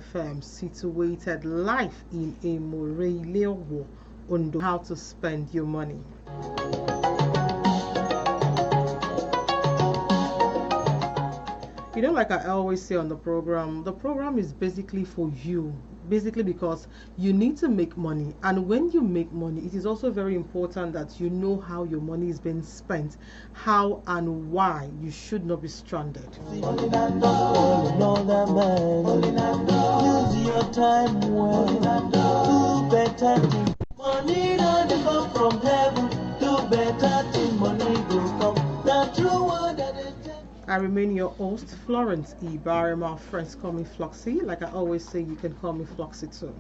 firm situated live in a Morelia on how to spend your money. Like I always say on the program is basically for you. Basically, because you need to make money, and when you make money, it is also very important that you know how your money is being spent, how and why you should not be stranded. Use your time well. Do better things. Money don't come from heaven. Do better things. Money will come. The true word that is. I remain your host, Florencen Ibhareman. Friends call me Floxy. Like I always say, you can call me Floxy too.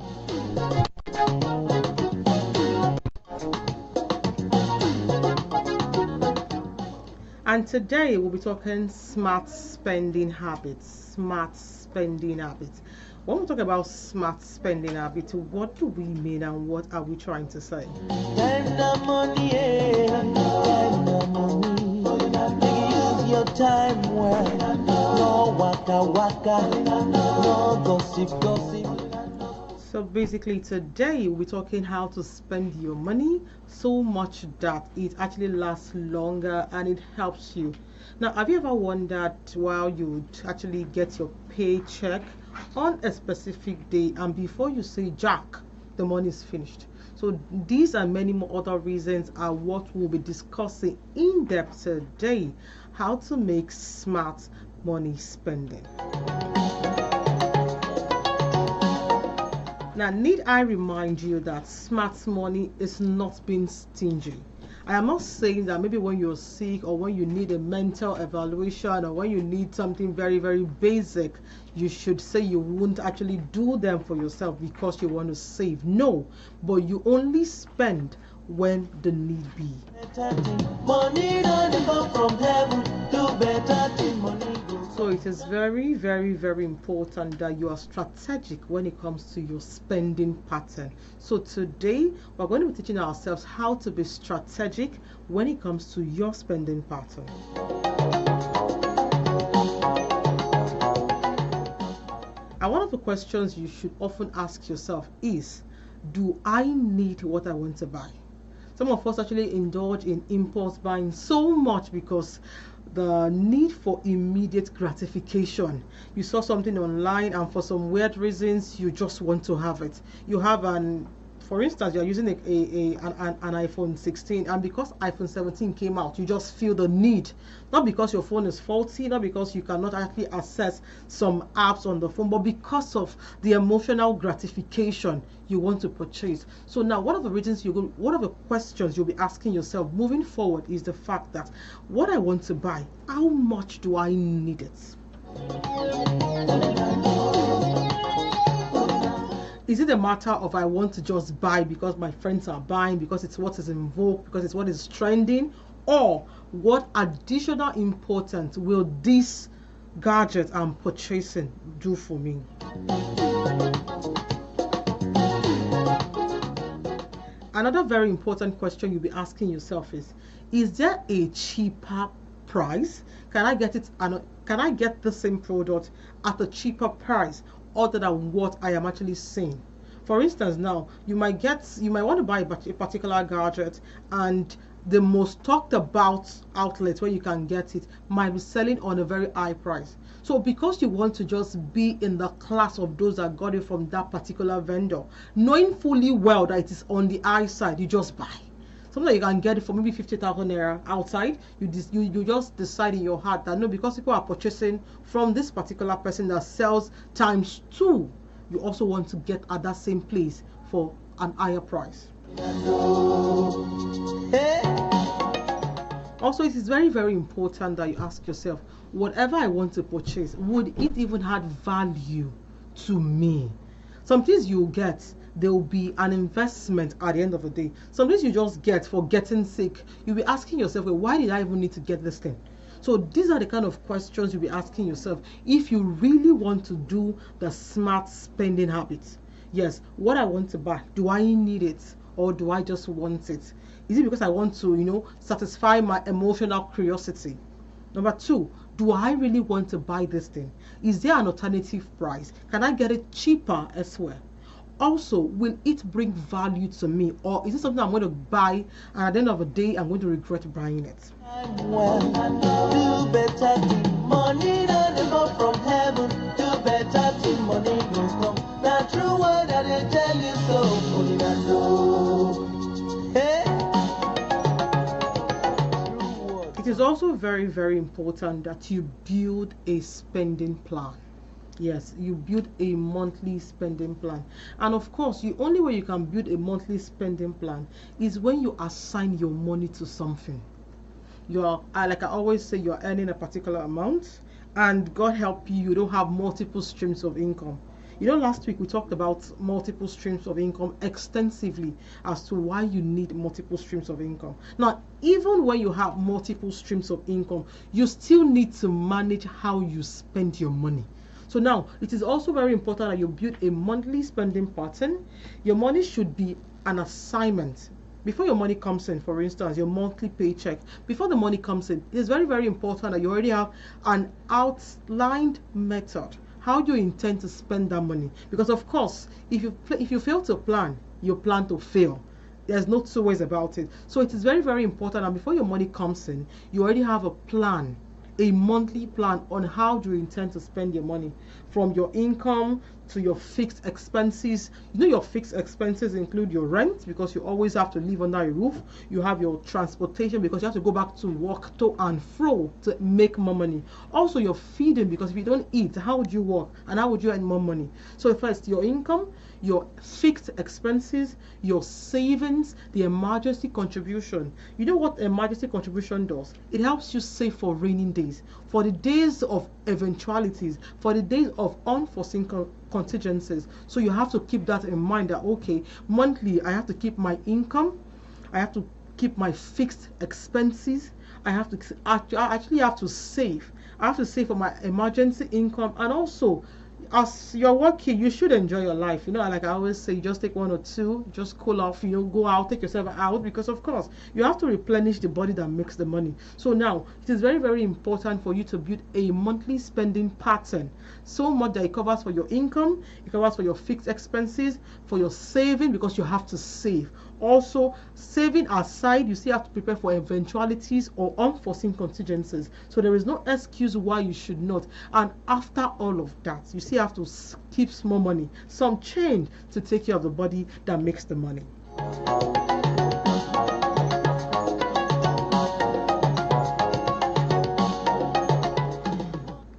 And today we'll be talking smart spending habits. Smart spending habits. When we talk about smart spending habits, what do we mean and what are we trying to say? Time the money, time the money. Your time well, no waka waka, no gossip. So basically today we're talking how to spend your money so much that it actually lasts longer and it helps you. Now, have you ever wondered while you actually get your paycheck on a specific day and before you say jack, the money is finished? So these and many more other reasons are what we'll be discussing in depth today. How to make smart money spending. Now, need I remind you that smart money is not being stingy. I am not saying that maybe when you're sick or when you need a mental evaluation or when you need something very, very basic, you should say you won't actually do them for yourself because you want to save. No, but you only spend when the need be. Money doesn't come from heaven. Do better thing, money goes. So it is very, very, very important that you are strategic when it comes to your spending pattern. So today we're going to be teaching ourselves how to be strategic when it comes to your spending pattern. And one of the questions you should often ask yourself is, do I need what I want to buy? Some of us actually indulge in impulse buying so much because the need for immediate gratification. You saw something online and for some weird reasons you just want to have it. You have for instance, you're using an iPhone 16 and because iPhone 17 came out, you just feel the need. Not because your phone is faulty, not because you cannot actually access some apps on the phone, but because of the emotional gratification you want to purchase. So now one of the questions you'll be asking yourself moving forward is the fact that what I want to buy, how much do I need it? Is it a matter of I want to just buy because my friends are buying, because it's what is in vogue, because it's what is trending, or what additional importance will this gadget I'm purchasing do for me? Another very important question you'll be asking yourself is there a cheaper price? Can I get the same product at a cheaper price other than what I am actually seeing? For instance, now you might want to buy a particular gadget and the most talked about outlet where you can get it might be selling on a very high price. So because you want to just be in the class of those that got it from that particular vendor, knowing fully well that it is on the high side, you just buy. Sometimes you can get it for maybe 50,000 naira outside. You just decide in your heart that no, because people are purchasing from this particular person that sells times 2, you also want to get at that same place for an higher price. Also, it is very, very important that you ask yourself, whatever I want to purchase, would it even add value to me? Some things you get, there will be an investment at the end of the day. Some things you just get for getting sake. You'll be asking yourself, well, why did I even need to get this thing? So these are the kind of questions you'll be asking yourself if you really want to do the smart spending habits. Yes, what I want to buy, do I need it or do I just want it? Is it because I want to, satisfy my emotional curiosity? Number 2, Do I really want to buy this thing? Is there an alternative price? Can I get it cheaper elsewhere? Also, will it bring value to me, or is it something I'm going to buy and at the end of the day I'm going to regret buying it? Do better to money don't come from heaven. Do better to money goes come. The true word that they tell you so. Hey. It is also very, very important that you build a spending plan. Yes, you build a monthly spending plan. And of course, the only way you can build a monthly spending plan is when you assign your money to something. You're, like I always say, you're earning a particular amount, and God help you, you don't have multiple streams of income. You know, last week we talked about multiple streams of income extensively as to why you need multiple streams of income. Now, even when you have multiple streams of income, you still need to manage how you spend your money. So now, it is also very important that you build a monthly spending pattern. Your money should be an assignment. Before your money comes in, for instance, your monthly paycheck, before the money comes in, it is very, very important that you already have an outlined method. How do you intend to spend that money? Because of course, if you fail to plan, you plan to fail. There's no two ways about it. So it is very, very important that before your money comes in, you already have a plan, a monthly plan on how do you intend to spend your money, from your income to your fixed expenses. You know, your fixed expenses include your rent, because you always have to live under a roof. You have your transportation, because you have to go back to work to and fro to make more money. Also your feeding, because if you don't eat, how would you work and how would you earn more money? So first, your income, your fixed expenses, your savings, the emergency contribution. You know what emergency contribution does? It helps you save for rainy days, for the days of eventualities, for the days of unforeseen contingencies. So you have to keep that in mind, that okay, monthly I have to keep my income, I have to keep my fixed expenses, I have to actually have to save. I have to save for my emergency income. And also, as you're working, you should enjoy your life. You know, like I always say, just take one or two, just cool off, you know, go out, take yourself out, because of course you have to replenish the body that makes the money. So now it is very, very important for you to build a monthly spending pattern, so much that it covers for your income, it covers for your fixed expenses, for your saving, because you have to save. Also, saving aside, you still have to prepare for eventualities or unforeseen contingencies. So there is no excuse why you should not. And after all of that, you still have to keep small money, some change, to take care of the body that makes the money.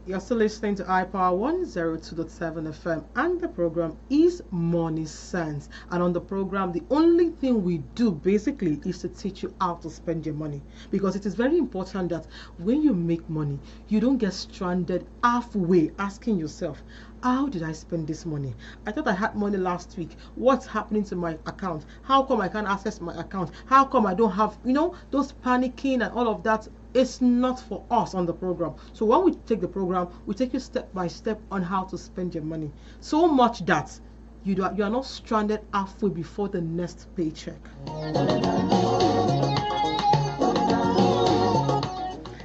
You're still listening to iPower 102.7 FM, and the program is Money Sense. And on the program, the only thing we do basically is to teach you how to spend your money, because it is very important that when you make money, you don't get stranded halfway asking yourself, how did I spend this money? I thought I had money last week. What's happening to my account? How come I can't access my account? How come I don't have, you know, those panicking and all of that? It's not for us on the program. So when we take the program, we take you step by step on how to spend your money, so much that you are not stranded halfway before the next paycheck.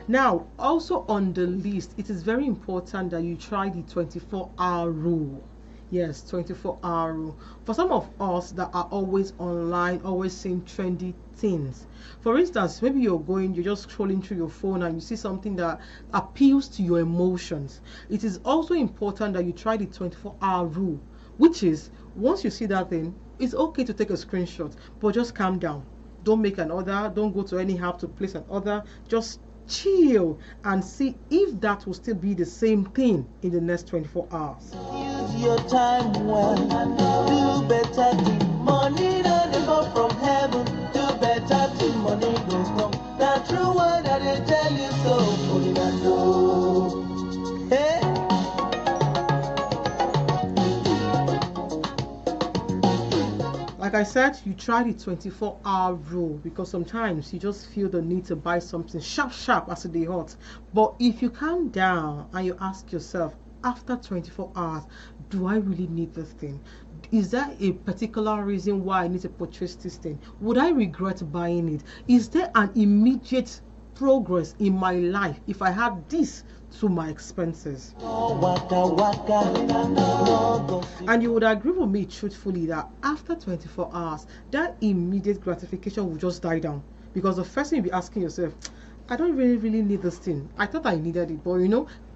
Now, also on the list, it is very important that you try the 24-hour rule. Yes, 24-hour rule. For some of us that are always online, always seeing trendy things. For instance, maybe you're just scrolling through your phone and you see something that appeals to your emotions. It is also important that you try the 24-hour rule, which is, once you see that thing, it's okay to take a screenshot, but just calm down. Don't make an order. Don't go to any app to place an order. Just chill and see if that will still be the same thing in the next 24 hours. Use your time well. Do better to money don't come from heaven. Do better to money goes come. The true word that they tell you so. Hey. Like I said, you try the 24-hour rule, because sometimes you just feel the need to buy something sharp as they hot. But if you calm down and you ask yourself, after 24 hours, do I really need this thing? Is there a particular reason why I need to purchase this thing? Would I regret buying it? Is there an immediate progress in my life if I had this to my expenses. And you would agree with me truthfully that after 24 hours, that immediate gratification will just die down. Because the first thing you'll be asking yourself, I don't really need this thing. I thought I needed it, but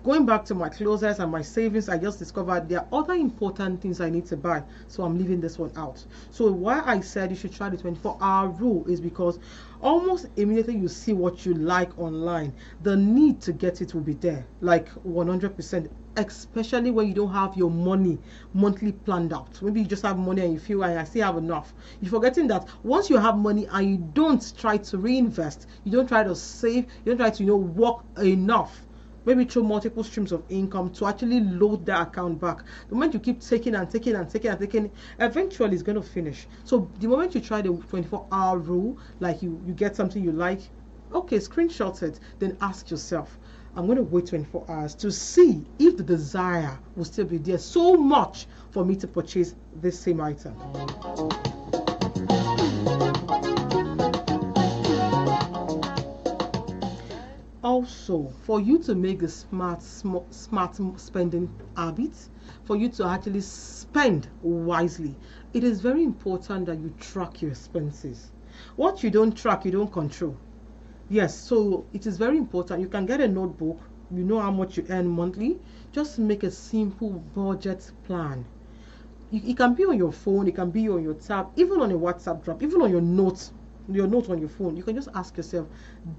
going back to my closets and my savings, I just discovered there are other important things I need to buy. So I'm leaving this one out. So why I said you should try the 24-hour rule is because almost immediately you see what you like online, the need to get it will be there, like 100%. Especially when you don't have your money monthly planned out. Maybe you just have money and you feel I still have enough. You're forgetting that once you have money and you don't try to reinvest, you don't try to save, you don't try to work enough, maybe through multiple streams of income to actually load that account back. The moment you keep taking and taking and taking and taking, eventually it's going to finish. So the moment you try the 24-hour rule, like you get something you like, okay, screenshot it, then ask yourself, I'm going to wait 24 hours to see if the desire will still be there so much for me to purchase this same item. Also, for you to make a smart spending habit, for you to actually spend wisely, it is very important that you track your expenses. What you don't track, you don't control. Yes, so it is very important. You can get a notebook, you know how much you earn monthly, just make a simple budget plan. It can be on your phone, it can be on your tab, even on your WhatsApp drop, even on your note on your phone. You can just ask yourself,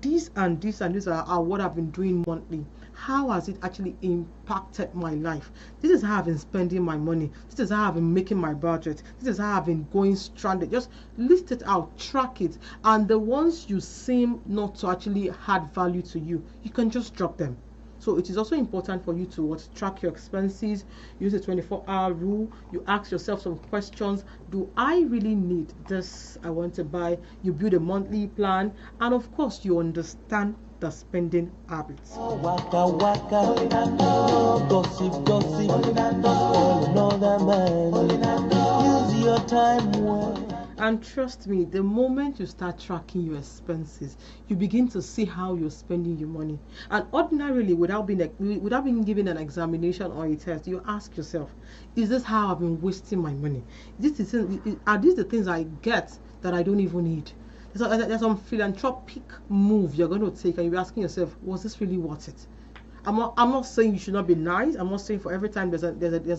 this and this and this are what I've been doing monthly. How has it actually impacted my life? This is how I've been spending my money. This is how I've been making my budget. This is how I've been going stranded. Just list it out, track it, and the ones you seem not to actually add value to you, you can just drop them. So it is also important for you to track your expenses, use the 24-hour rule. You ask yourself some questions. Do I really need this? I want to buy. You build a monthly plan, and of course you understand the spending habits. Use your time well. And trust me, the moment you start tracking your expenses, you begin to see how you're spending your money. And ordinarily, without being given an examination or a test, you ask yourself, is this how I've been wasting my money? Are these the things I get that I don't even need? There's some philanthropic move you're going to take, and you're asking yourself, was this really worth it? I'm not saying you should not be nice. I'm not saying for every time there's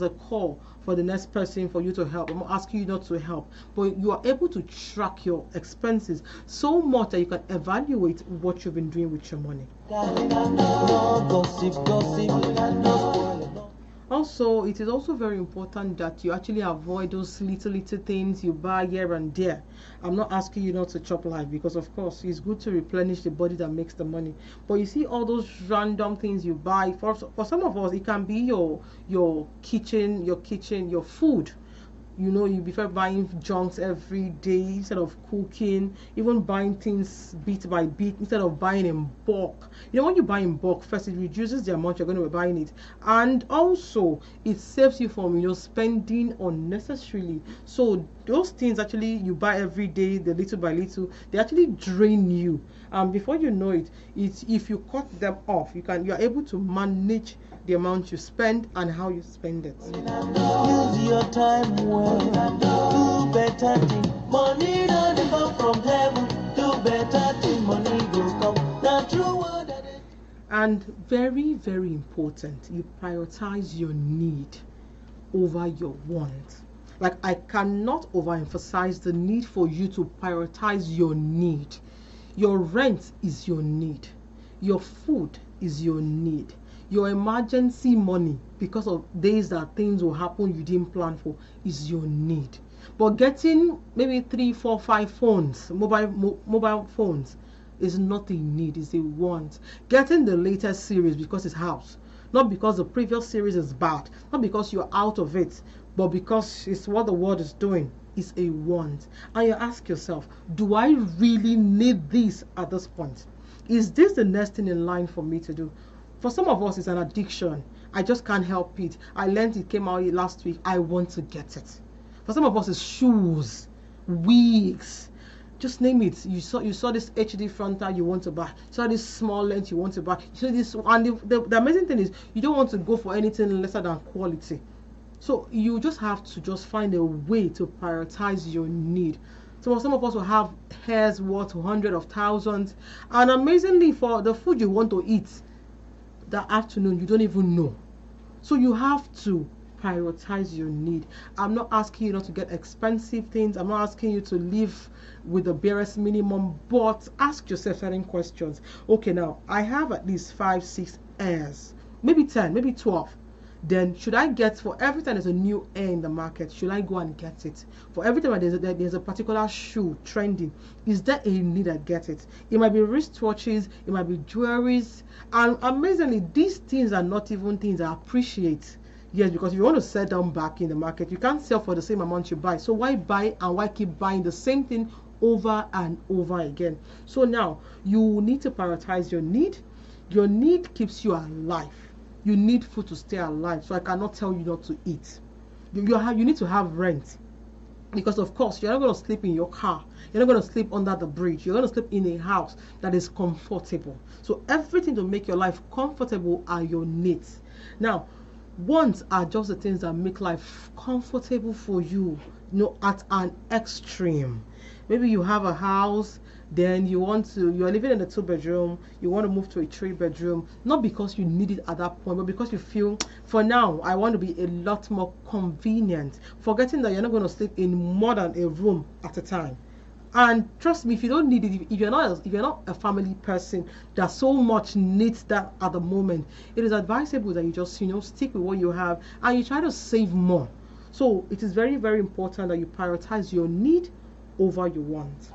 a call for the next person for you to help. I'm not asking you not to help, but you are able to track your expenses so much that you can evaluate what you've been doing with your money. Also, it is also very important that you actually avoid those little things you buy here and there. I'm not asking you not to chop life, because of course it's good to replenish the body that makes the money. But you see all those random things you buy, for some of us it can be your kitchen, your food. You prefer buying junks every day instead of cooking, even buying things bit by bit instead of buying in bulk. When you buy in bulk, first it reduces the amount you're going to be buying it, and also it saves you from spending unnecessarily. So those things actually you buy every day, the little by little, they actually drain you, and before you know it, if you cut them off, you are able to manage the amount you spend and how you spend it. Use your time well. Do better thing. Money don't come from heaven. Do better thing. Money will come. The true word. And very, very important, you prioritize your need over your want. Like, I cannot overemphasize the need for you to prioritize your need. Your rent is your need. Your food is your need. Your emergency money, because of days that things will happen you didn't plan for, is your need. But getting maybe 3, 4, 5 phones, mobile phones, is not a need, it's a want. Getting the latest series because it's house, not because the previous series is bad, not because you're out of it, but because it's what the world is doing, is a want. And you ask yourself, do I really need this at this point? Is this the next thing in line for me to do? For some of us, it's an addiction. I just can't help it. I learned it came out last week. I want to get it. For some of us, it's shoes, wigs, Just name it. You saw this HD frontal you want to buy. You saw this small lens you want to buy. You saw this, and the amazing thing is you don't want to go for anything lesser than quality. So you just have to just find a way to prioritize your need. So some of us will have hairs worth hundreds of thousands, and amazingly for the food you want to eat that afternoon, you don't even know. So you have to prioritize your need. I'm not asking you not to get expensive things. I'm not asking you to live with the barest minimum, but ask yourself certain questions. Okay, now I have at least 5, 6 heirs, maybe 10, maybe 12. Then should I get, for every time there's a new air in the market, should I go and get it? For every time there's a particular shoe trending, is there a need I get it? It might be wristwatches, it might be jewelries, and amazingly these things are not even things I appreciate. Yes, because if you want to sell them back in the market, you can't sell for the same amount you buy. So why buy and why keep buying the same thing over and over again? So now you need to prioritize your need. Your need keeps you alive. You need food to stay alive. So I cannot tell you not to eat. You need to have rent. Because of course you're not going to sleep in your car. You're not going to sleep under the bridge. You're going to sleep in a house that is comfortable. So everything to make your life comfortable are your needs. Now, wants are just the things that make life comfortable for you, at an extreme. Maybe you have a house, then you're living in a 2-bedroom, you want to move to a 3-bedroom, not because you need it at that point, but because you feel, for now, I want to be a lot more convenient, forgetting that you're not going to sleep in more than a room at a time. And trust me, if you don't need it, if you're not a family person that so much needs that at the moment, it is advisable that you just stick with what you have and you try to save more. So it is very, very important that you prioritize your need over your want.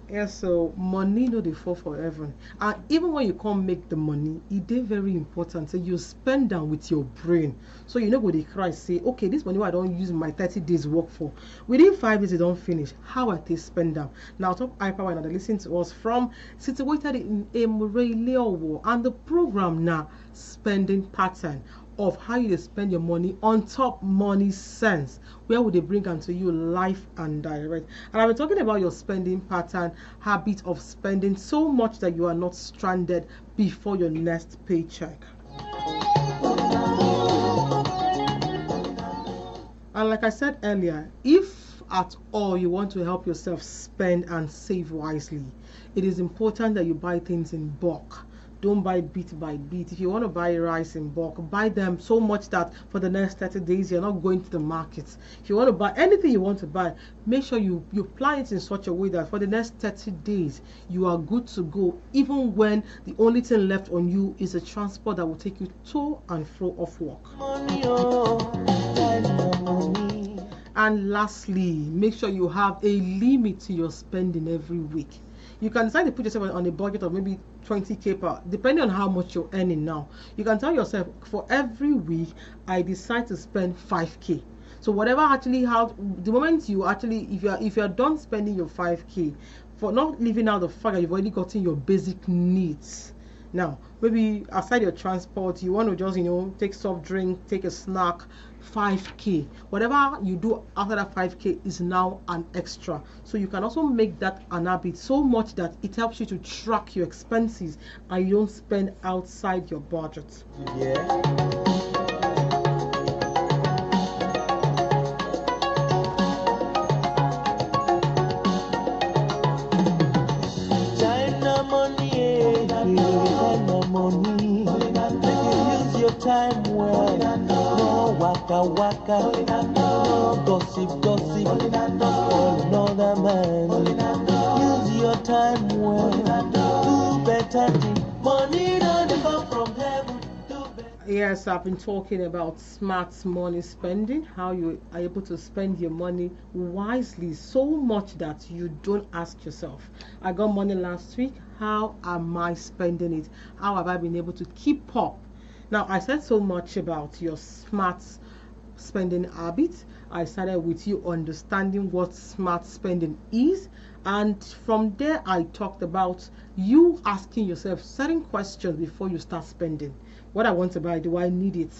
Yes, so money no dey fall for heaven, and even when you can't make the money, it is very important. So you spend them with your brain. So you know go dey cry say, okay, this money I don't use my 30 days work for, within 5 days it don't finish. How I take spend them? Now top hyper and they listen to us from situated in Emurele, and the program now spending pattern of how you spend your money on top money sense, where would they bring unto you life and direct. And I've been talking about your spending pattern, habit of spending so much that you are not stranded before your next paycheck. And like I said earlier, if at all you want to help yourself spend and save wisely, it is important that you buy things in bulk. Don't buy bit by bit. If you want to buy rice in bulk, buy them so much that for the next 30 days you're not going to the market. If you want to buy anything you want to buy, make sure you plan it in such a way that for the next 30 days you are good to go, even when the only thing left on you is a transport that will take you to and fro of work. And lastly, make sure you have a limit to your spending every week. You can decide to put yourself on a budget of maybe 20k per, depending on how much you're earning now. You can tell yourself, for every week I decide to spend 5k. So whatever the moment you if you're done spending your 5k, for not leaving out the fact that you've already gotten your basic needs. Now, maybe aside your transport, you want to just take soft drink, take a snack, 5k. Whatever you do after that 5k is now an extra. So you can also make that an habit so much that it helps you to track your expenses and you don't spend outside your budget. Yeah. Time well, no waka, no gossip, all another man. Use your time well, do better things. Money don't come from heaven. Yes, I've been talking about smart money spending, how you are able to spend your money wisely, so much that you don't ask yourself, I got money last week, how am I spending it? How have I been able to keep up? Now, I said so much about your smart spending habits. I started with you understanding what smart spending is, and from there I talked about you asking yourself certain questions before you start spending. What I want to buy, do I need it?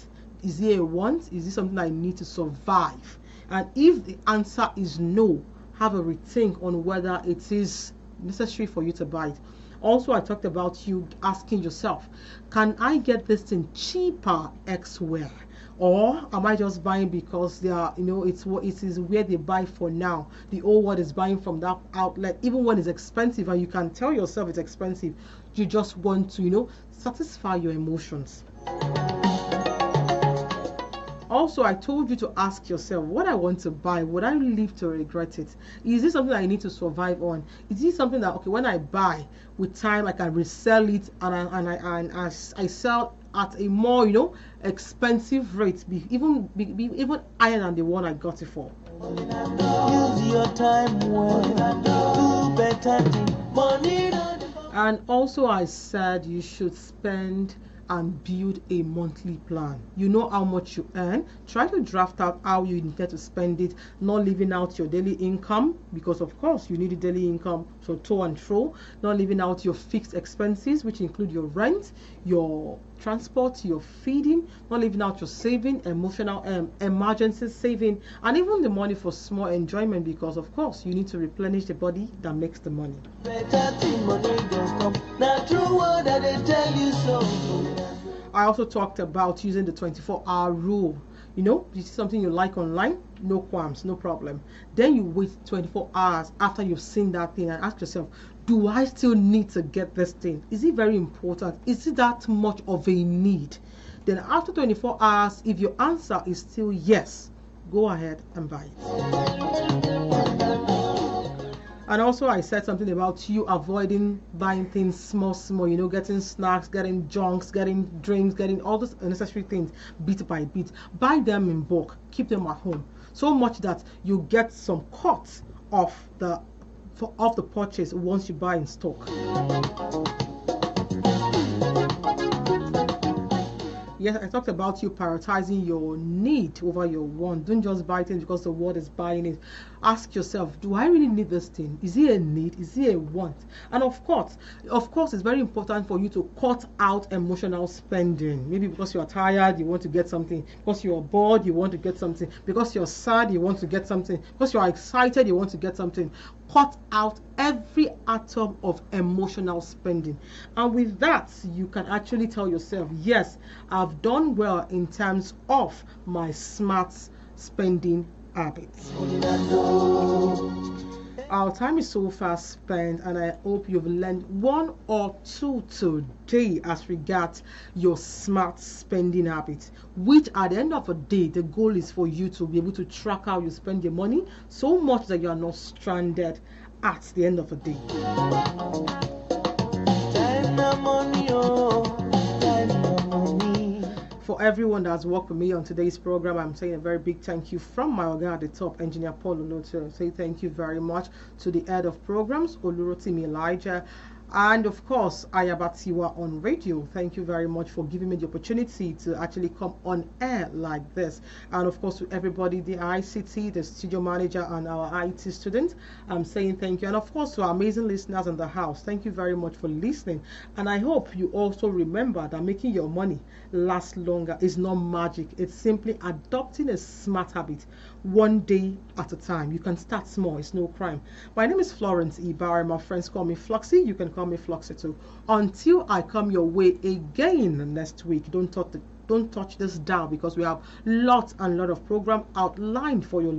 Is it a want? Is it something I need to survive? And if the answer is no, have a rethink on whether it is necessary for you to buy it. Also, I talked about you asking yourself, can I get this thing cheaper elsewhere? Or am I just buying because they are, it's what it is where they buy for now. The old world is buying from that outlet, even when it's expensive, and you can tell yourself it's expensive. You just want to, satisfy your emotions. Also, I told you to ask yourself, what I want to buy, would I live to regret it? Is this something I need to survive on? Is this something that, okay, when I buy, with time I can resell it, and I sell at a more, expensive rate, even higher than the one I got it for. Use your time well, do better thing, money. And also I said you should spend and build a monthly plan. You know how much you earn. Try to draft out how you intend to spend it, not leaving out your daily income, because of course you need a daily income, so to and fro. Not leaving out your fixed expenses, which include your rent, your transport, your feeding. Not leaving out your saving, emotional emergency saving, and even the money for small enjoyment, because of course you need to replenish the body that makes the money. I also talked about using the 24-hour rule. You see something you like online, no qualms, no problem. Then you wait 24 hours after you've seen that thing and ask yourself, do I still need to get this thing? Is it very important? Is it that much of a need? Then after 24 hours, if your answer is still yes, go ahead and buy it. And also I said something about you avoiding buying things small, getting snacks, getting junks, getting drinks, getting all those unnecessary things bit by bit. Buy them in bulk, keep them at home, so much that you get some cut off the purchase once you buy in stock. Yes, I talked about you prioritizing your need over your want. Don't just buy things because the world is buying it. Ask yourself, do I really need this thing? Is it a need? Is it a want? And of course, it's very important for you to cut out emotional spending. Maybe because you are tired, you want to get something. Because you are bored, you want to get something. Because you're sad, you want to get something. Because you are excited, you want to get something. Cut out every atom of emotional spending, and with that you can actually tell yourself, yes, I've done well in terms of my smart spending habits. Our time is so fast spent, and I hope you've learned one or two today as regards your smart spending habits, which at the end of the day, the goal is for you to be able to track how you spend your money so much that you are not stranded at the end of the day. For everyone that's worked with me on today's program, I'm saying a very big thank you from my organ at the top, Engineer Paul Oloto. Say thank you very much to the head of programs, Olurotimi Elijah, and of course Ayabatiwa on radio. Thank you very much for giving me the opportunity to actually come on air like this. And of course to everybody, the ICT, the studio manager, and our IT student, I'm saying thank you. And of course to our amazing listeners in the house, thank you very much for listening. And I hope you also remember that making your money last longer is not magic. It's simply adopting a smart habit one day at a time. You can start small, it's no crime. My name is Florencen Ibhareman. My friends call me Floxy. You can call me Floxy too. Until I come your way again next week, don't touch this dial, because we have lots and lot of program outlined for you.